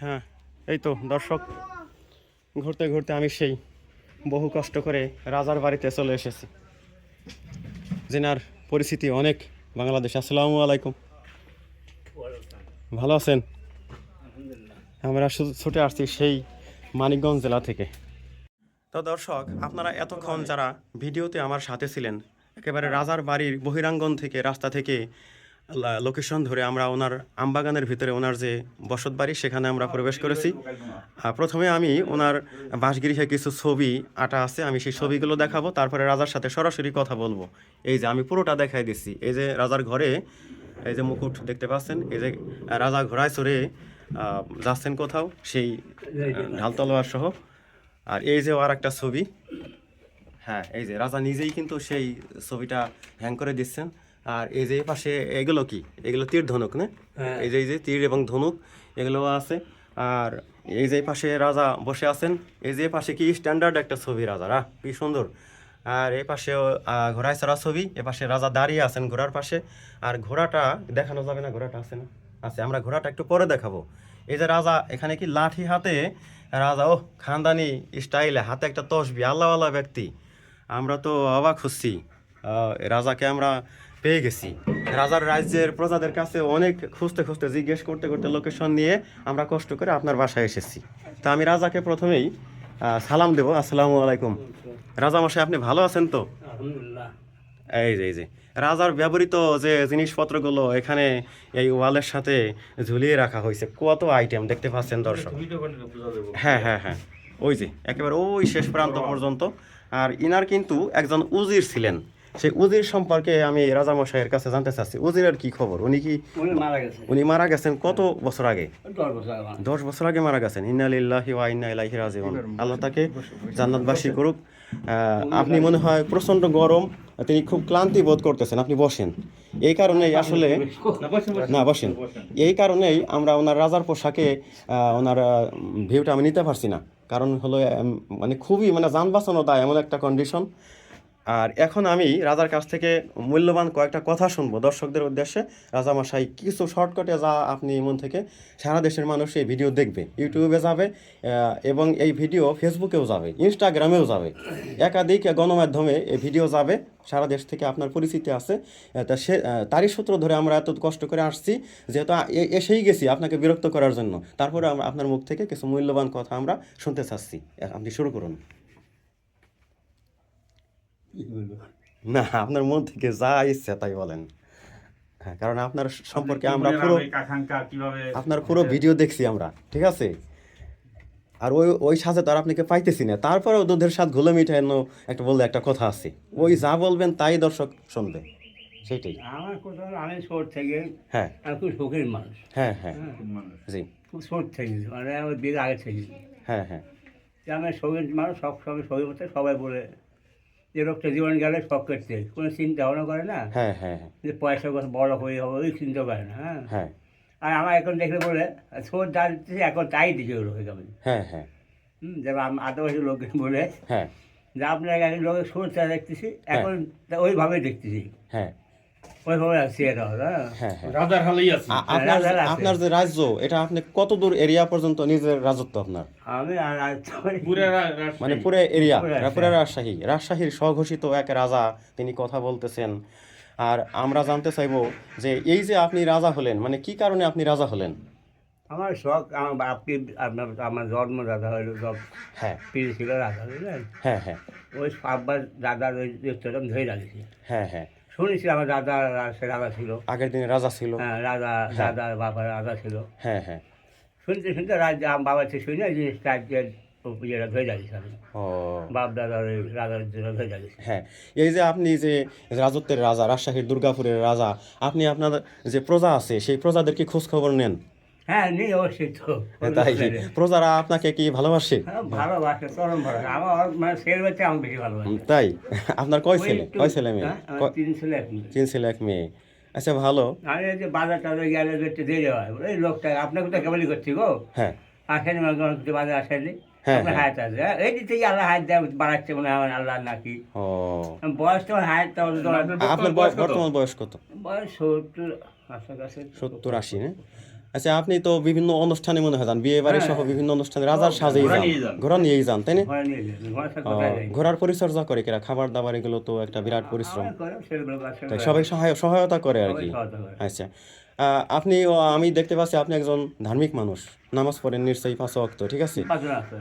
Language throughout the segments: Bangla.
হ্যাঁ, এই তো দর্শক, ঘুরতে ঘুরতে আমি সেই বহু কষ্ট করে রাজার বাড়িতে চলে এসেছি, যেনার পরিস্থিতি অনেক বাংলাদেশ। আসসালামু আলাইকুম, ভালো আছেন? আমরা ছুটে আসছি সেই মানিকগঞ্জ জেলা থেকে। তো দর্শক, আপনারা এতক্ষণ যারা ভিডিওতে আমার সাথে ছিলেন, একেবারে রাজার বাড়ির বহিরাঙ্গন থেকে, রাস্তা থেকে লোকেশন ধরে আমরা ওনার আমবাগানের ভিতরে ওনার যে বসত বাড়ি সেখানে আমরা প্রবেশ করেছি। প্রথমে আমি ওনার বাসগৃহে কিছু ছবি আটা আছে, আমি সেই ছবিগুলো দেখাবো, তারপরে রাজার সাথে সরাসরি কথা বলবো। এই যে আমি পুরোটা দেখাই দিচ্ছি, এই যে রাজার ঘরে এই যে মুকুট দেখতে পাচ্ছেন, এই যে রাজা ঘোড়ায় চড়ে যাচ্ছেন কোথাও, সেই ঢাল তলোয়ার সহ। আর এই যে আর একটা ছবি, হ্যাঁ, এই যে রাজা নিজেই কিন্তু সেই ছবিটা হ্যাং করে দিচ্ছেন। আর এই যে পাশে এগুলো কি, এগুলো তীর ধনুক না? এই যে তীর এবং ধনুক এগুলো আছে। আর এই যে পাশে রাজা বসে আছেন, এই যে পাশে কি স্ট্যান্ডার্ড একটা ছবি রাজার, কি সুন্দর। আর এই পাশেও ঘোড়ায় চড়া ছবি, এ পাশে রাজা দাঁড়িয়ে আছেন ঘোড়ার পাশে। আর ঘোড়াটা দেখানো যাবে না, ঘোড়াটা আছে না? আছে, আমরা ঘোড়াটা একটু পরে দেখাবো। এই যে রাজা এখানে কি লাঠি হাতে, রাজা ও খানদানি স্টাইলে, হাতে একটা তসবি, আল্লাহওয়ালা ব্যক্তি। আমরা তো অবাক হচ্ছি, রাজাকে আমরা পেয়ে গেছি। রাজার রাজ্যের প্রজাদের কাছে অনেক খুঁজতে খুঁজতে, জিজ্ঞেস করতে করতে, লোকেশন নিয়ে আমরা কষ্ট করে আপনার বাসায় এসেছি। তা আমি রাজাকে প্রথমেই সালাম দেবো। আসসালামু আলাইকুম। রাজা মশাই, আপনি ভালো আছেন তো? এই যে রাজার ব্যবহৃত যে জিনিসপত্রগুলো এখানে এই ওয়ালের সাথে ঝুলিয়ে রাখা হয়েছে, কত আইটেম দেখতে পাচ্ছেন দর্শক। হ্যাঁ হ্যাঁ হ্যাঁ, ওই যে একেবারে ওই শেষ প্রান্ত পর্যন্ত। আর ইনার কিন্তু একজন উজির ছিলেন, সেই উজির সম্পর্কে আমি রাজামশাইয়ের কাছে জানতে চাচ্ছি, উজিরের কি খবর? উনি মারা গেছেন কত বছর আগে? 10 বছর আগে মারা গেছেন। ইন্না লিল্লাহি ওয়া ইন্না ইলাইহি রাজিউন। আল্লাহ তাকে জান্নাতবাসী করুক। আপনি মনে হয় প্রচণ্ড গরম, তিনি খুব ক্লান্তি বোধ করতেছেন, আপনি বসেন। এই কারণেই আসলে না, বসেন। এই কারণেই আমরা ওনার রাজার পোশাকে ওনার ভিউটা আমি নিতে পারছি না, কারণ হলো মানে খুবই মানে যান বাঁচানো দায় এমন একটা কন্ডিশন। আর এখন আমি রাজার কাছ থেকে মূল্যবান কয়েকটা কথা শুনবো দর্শকদের উদ্দেশ্যে। রাজামশাই কিছু শর্টকাটে যা আপনি মন থেকে, সারা দেশের মানুষ এই ভিডিও দেখবে, ইউটিউবে যাবে এবং এই ভিডিও ফেসবুকেও যাবে, ইনস্টাগ্রামেও যাবে, একাধিক গণমাধ্যমে এই ভিডিও যাবে। সারা দেশ থেকে আপনার পরিচিতি আছে, তা সে তারই সূত্র ধরে আমরা এত কষ্ট করে আসছি, যেহেতু এসেই গেছি আপনাকে বিরক্ত করার জন্য। তারপরে আমরা আপনার মুখ থেকে কিছু মূল্যবান কথা আমরা শুনতে চাচ্ছি। আপনি শুরু করুন। না, আপনার মন থেকে যা ইচ্ছা তাই বলেন। হ্যাঁ, কারণ আপনার সম্পর্কে আমরা আপনার পুরো ভিডিও দেখছি আমরা, ঠিক আছে? আর ওই ওই সাথে তো আর আপনাকে পাইতেছি না, তারপরেও দুধের স্বাদ ঘুলে মিঠানো একটা বললে একটা কথা আছে, ওই যা বলবেন তাই দর্শক শুনবে, সেটাই। আমার কথা হলো, আমি ছোট থেকে, হ্যাঁ, আমি খুব শখের মানুষ। হ্যাঁ হ্যাঁ, জি, খুব ছোট থেকে, মানে আমার বিয়ের আগে থেকে হ্যাঁ হ্যাঁ, আমি শখের মানুষ। সব সময় শখের মতো সবাই বলে যে লোকটা জীবন গেলে শখ করতে, কোনো চিন্তা ভাবনা করে না হ্যাঁ হ্যাঁ, যে পয়সা কথা বড় হয়ে হবে, ওই চিন্তা করে না। হ্যাঁ, হ্যাঁ আর আমার এখন দেখলে বলে ছোট যা দিতেছে এখন তাই দিচ্ছে ওই লোকের আমি। হ্যাঁ, হ্যাঁ যেমন আদিবাসী লোক বলে হ্যাঁ, যে আপনার এক লোকের সোরটা দেখতেছি, এখন ওইভাবেই দেখতেছি, হ্যাঁ ওইভাবে আসছি এটা। হ্যাঁ, আপনার যে রাজ্য, এটা আপনি কত দূর এরিয়া পর্যন্ত নিজের রাজত্ব আপনার? আমি মানে পুরো এরিয়া, পুরো রাজশাহীর স্বঘোষিত এক রাজা তিনি কথা বলতেছেন। আর আমরা জানতে চাইবো যে এই যে আপনি রাজা হলেন, মানে কি কারণে আপনি রাজা হলেন? আমার শখ, আমার বাপকে, আমার জন্ম দাদা হইল সব। হ্যাঁ, পীর ছিল রাজা, বুঝলেন? হ্যাঁ হ্যাঁ, ওই আব্বার দাদার ওই চরম ধরে রাখেছি। হ্যাঁ হ্যাঁ, শুনেছি আমার দাদা সে রাজা ছিল, আগের দিনে রাজা ছিল। হ্যাঁ রাজা, দাদার বাবার রাজা ছিল। হ্যাঁ হ্যাঁ, শুনতে শুনতে রাজ্য আমার বাবার থেকে শুনে এই জিনিসটা রাজ্যের ইয়েটা ধরে রাখিস আমি। ও বাপ দাদার ওই রাজার জন্য ধরে রাখিস। হ্যাঁ, এই যে আপনি যে রাজত্বের রাজা, রাজশাহীর দুর্গাপুরের রাজা, আপনি আপনার যে প্রজা আছে সেই প্রজাদেরকে খোঁজ খবর নেন? হ্যাঁ, নেই অবশ্যই তো। তাই প্রজারা আপনাকে কি ভালোবাসে? ভালোবাসে, চরম ভালোবাসে। আমার মানে ছেলে বাচ্চা আমার বেশি ভালোবাসে। তাই? আপনার কয় ছেলে মেয়ে? 3 ছেলে 1 মেয়ে। 3 ছেলে 1 মেয়ে। আচ্ছা, ভালো। আমি এই যে বাজার টাজার গেলে একটু দেরি হয়, এই লোকটা আপনাকে তো কেবলই করছি গো, হ্যাঁ আসেনি বাজার আসেনি, হ্যাঁ, আপনার হায়াত আছে। এই দিক থেকে আল্লাহ হায়াত দেয়, বাড়াচ্ছে মনে হয় আল্লাহ নাকি। ও, বয়স তো হায়াত তো আপনার বর্তমান বয়স কত? বয়স 70 কাছাকাছি। 70-80 না? আচ্ছা, আপনি তো বিভিন্ন অনুষ্ঠানে মনে হয় যান, বিয়ে বাড়ি সহ হ্যাঁ। বিভিন্ন অনুষ্ঠানে রাজার সাজেই ঘোড়া যান, নিয়ে যান। ঘোড়া নিয়েই যান, তাই না? ঘোড়া নিয়ে যায় ঘোড়ার সাথে ও, কোথায় যাই ঘোড়ার পরিচর্যা করে কিরা, খাবার দাবার এগুলো তো একটা বিরাট পরিশ্রম, আমার করে ছেলেগুলো তাই সবাই সহায়তা করে আর সবাই কি। সহায়তা করে আচ্ছা, আপনি আমি দেখতে পাচ্ছি আপনি একজন ধার্মিক মানুষ, নামাজ পড়েন নিশ্চয়ই 5 ওয়াক্ত, ঠিক আছে? পাঁচজন আছে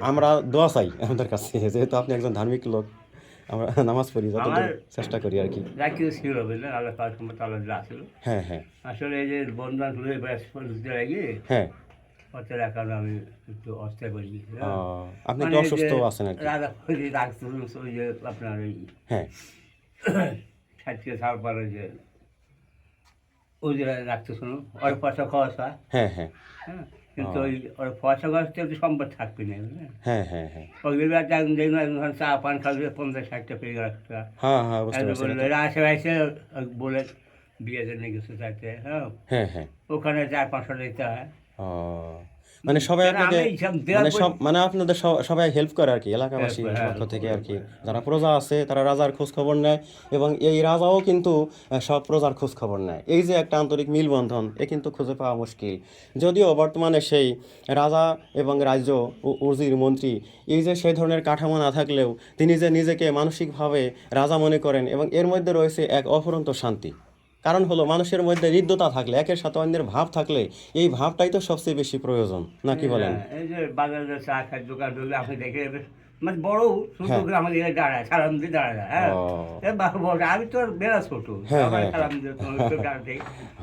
আমরা দোয়া চাই আমাদের কাছে, যেহেতু আপনি একজন ধার্মিক লোক, আমরা নামাজ পড়ি যতদূর আমার চেষ্টা করি আর কি। যা কিছু ছিল বুঝলেন আল্লাহ তার সম্মত আল্লাহ যা ছিল হ্যাঁ হ্যাঁ আসলে এই যে বন্ধন তুলে দিতে লাগি হ্যাঁ। অর্থের কারণে আমি একটু অস্থায় করে গেছি ও, আপনি মানে একটু এই যে অসুস্থ আছেন আর কি। রাজা রাখছিল ওই যে আপনার ওই হ্যাঁ 60 সাল পরে যে ওই যে রাখতে শুনো ওর পয়সা খরচ হয় হ্যাঁ হ্যাঁ হ্যাঁ কিন্তু ওই ওর পয়সা খরচ তো সম্পদ থাকবে না বুঝলেন হ্যাঁ হ্যাঁ হ্যাঁ ওইগুলো একটা দেখুন চা পান খাবে 50-60টা পেয়ে রাখা হ্যাঁ হ্যাঁ, বুঝতে একবার পারছি। বললো এরা আসে আসে বলে বিয়েতে নিয়ে গেছে চাইতে হ্যাঁ হ্যাঁ হ্যাঁ। ওখানে 400-500 দিতে হয় ও, মানে সবাই কেন আপনাকে, আমি সব দেওয়ার মানে সব মানে আপনাদের সবাই হেল্প করে আর কি, এলাকাবাসী Help করে, হ্যাঁ, পক্ষ থেকে আর কি। যারা প্রজা আছে তারা রাজার খোঁজ খবর নেয়, এবং এই রাজাও কিন্তু সব প্রজার খোঁজ খবর নেয়। এই যে একটা আন্তরিক মিলবন্ধন, এ কিন্তু খুঁজে পাওয়া মুশকিল। যদিও বর্তমানে সেই রাজা এবং রাজ্য উজির মন্ত্রী, এই যে সেই ধরনের কাঠামো না থাকলেও তিনি যে নিজেকে মানসিকভাবে রাজা মনে করেন, এবং এর মধ্যে রয়েছে এক অফুরন্ত শান্তি। কারণ হলো মানুষের মধ্যে হৃদ্যতা থাকলে, একের সাথে অন্যের ভাব থাকলে, এই ভাবটাই তো সবচেয়ে বেশি প্রয়োজন, না কি বলেন? এই যে বাজারে চা খায় দোকান ধরলে আপনি দেখে মানে বড় ছোট হ্যাঁ। করে আমাদের এখানে দাঁড়ায় সালাম দিয়ে দাঁড়ায় হ্যাঁ ও। বড় আমি তো আর বেড়া ছোট হ্যাঁ, সবাই হ্যাঁ, সালাম দিয়ে তোমার একটু দাঁড়াতে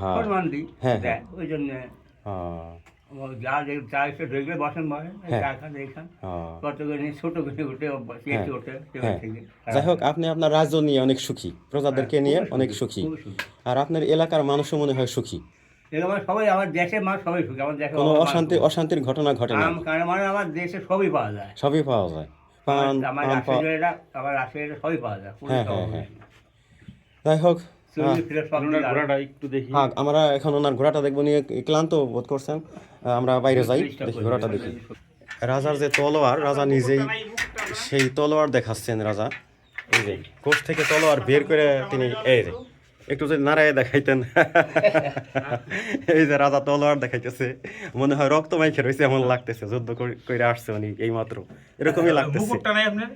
হ্যাঁ। সম্মান দিই হ্যাঁ, দেয় ওই জন্য ও, যা চা এসে ঢুকলে বসেন বসেন হ্যাঁ। চা খান এইখান ও। কত করে ছোট করে উঠে চেয়েছে ওঠে হ্যাঁ। থেকে যাই হোক, আপনি আপনার রাজ্য নিয়ে অনেক সুখী, প্রজাদেরকে নিয়ে অনেক সুখী, খুবই সুখী। আর আপনার এলাকার মানুষও মনে হয় সুখী। এরকম সবাই আমার দেশের মানুষ সবাই সুখী আমার দেশে কোনো অশান্তির ঘটনা ঘটে না, কারণ মানে আমার দেশে সবই পাওয়া যায় সবই পাওয়া যায়, পান আমার আম রাষ্ট্রীয়টা আমার রাষ্ট্রীয়টা সবই পাওয়া যায় কোনো হ্যাঁ, সমস্যা হ্যাঁ, নেই। যাই হোক, চুরি ফিরে সব ওনার ঘোড়াটা একটু দেখি। হ্যাঁ, আমরা এখন ওনার ঘোড়াটা দেখবো, নিয়ে ক্লান্ত বোধ করছেন, আমরা বাইরে যাই, দেখি ঘোড়াটা দেখি। রাজার যে তলোয়ার, রাজা নিজেই সেই তলোয়ার দেখাচ্ছেন। রাজা এই যে কোষ থেকে তলোয়ার বের করে তিনি এই যে একটু যদি নাড়ায় দেখাইতেন। এই যে রাজা তলোয়ার দেখাইতেছে, মনে হয় রক্ত মাইখে রয়েছে এমন লাগতেছে, যুদ্ধ করে আসছে উনি এই মাত্র, এরকমই লাগতেছে। মুকুটটা নাই আপনার,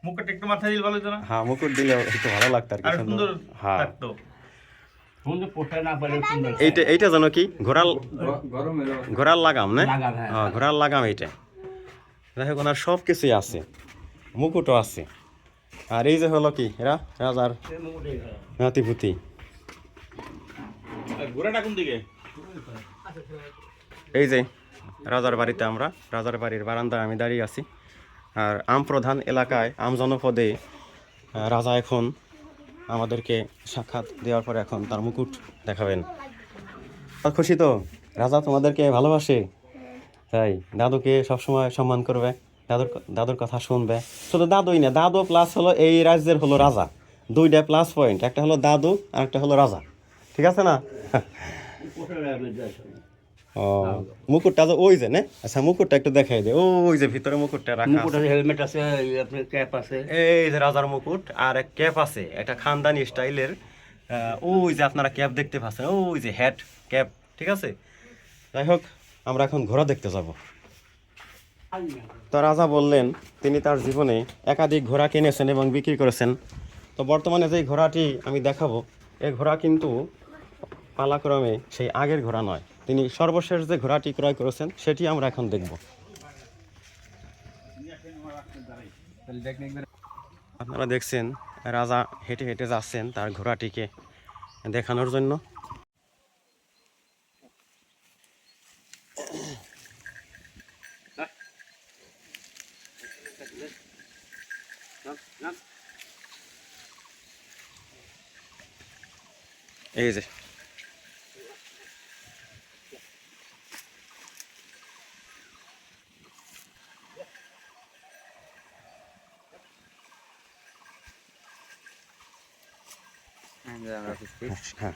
মুকুটটা একটু মাথায় দিলে ভালো হতো না? হ্যাঁ, মুকুট দিলে একটু ভালো লাগতো আর কি, আর সুন্দর। সুন্দর হ্যাঁ, থাকতো। সুন্দর পোষায় না পারে সুন্দর এইটা জানো কি, ঘোড়ার লাগাম না? লাগাম, হ্যাঁ। হ্যাঁ, ঘোড়ার লাগাম এইটা। যাই হোক, ওনার সব কিছুই আছে, মুকুটও আছে। আর এই যে হলো কি, এরা রাজার নাতিপুতি। আর ঘোড়াটা কোন দিকে? এই যে রাজার বাড়িতে, আমরা রাজার বাড়ির বারান্দায় আমি দাঁড়িয়ে আছি। আর আম প্রধান এলাকায়, আম জনপদে রাজা এখন আমাদেরকে সাক্ষাৎ দেওয়ার পরে এখন তার মুকুট দেখাবেন। খুশি তো? রাজা তোমাদেরকে ভালোবাসে, তাই দাদুকে সবসময় সম্মান করবে, দাদুর কথা শুনবে। শুধু দাদুই না, দাদু প্লাস হলো এই রাজ্যের হলো রাজা, দুইটা প্লাস পয়েন্ট, একটা হলো দাদু আর একটা হলো রাজা, ঠিক আছে না? ও, মুকুটটা তো ওই যে না? আচ্ছা, মুকুটটা একটু দেখাই দে, ওই যে ভিতরে মুকুটটা রাখা মুকুট আছে। আছে হেলমেট আছে আপনার ক্যাপ আছে এই যে রাজার মুকুট, আর এক ক্যাপ আছে, একটা খানদানি স্টাইলের। ওই যে আপনারা ক্যাপ দেখতে পাচ্ছেন, ওই যে হ্যাট ক্যাপ, ঠিক আছে? যাই হোক, আমরা এখন ঘোড়া দেখতে যাব। তো রাজা বললেন তিনি তার জীবনে একাধিক ঘোড়া কিনেছেন এবং বিক্রি করেছেন। তো বর্তমানে যে ঘোড়াটি আমি দেখাবো, এই ঘোড়া কিন্তু পালাক্রমে সেই আগের ঘোড়া নয়, তিনি সর্বশেষ যে ঘোড়াটি ক্রয় করেছেন সেটি আমরা এখন দেখব। আপনারা দেখছেন রাজা হেঁটে হেঁটে যাচ্ছেন তার ঘোড়াটিকে দেখানোর জন্য। এই যে হ্যাঁ,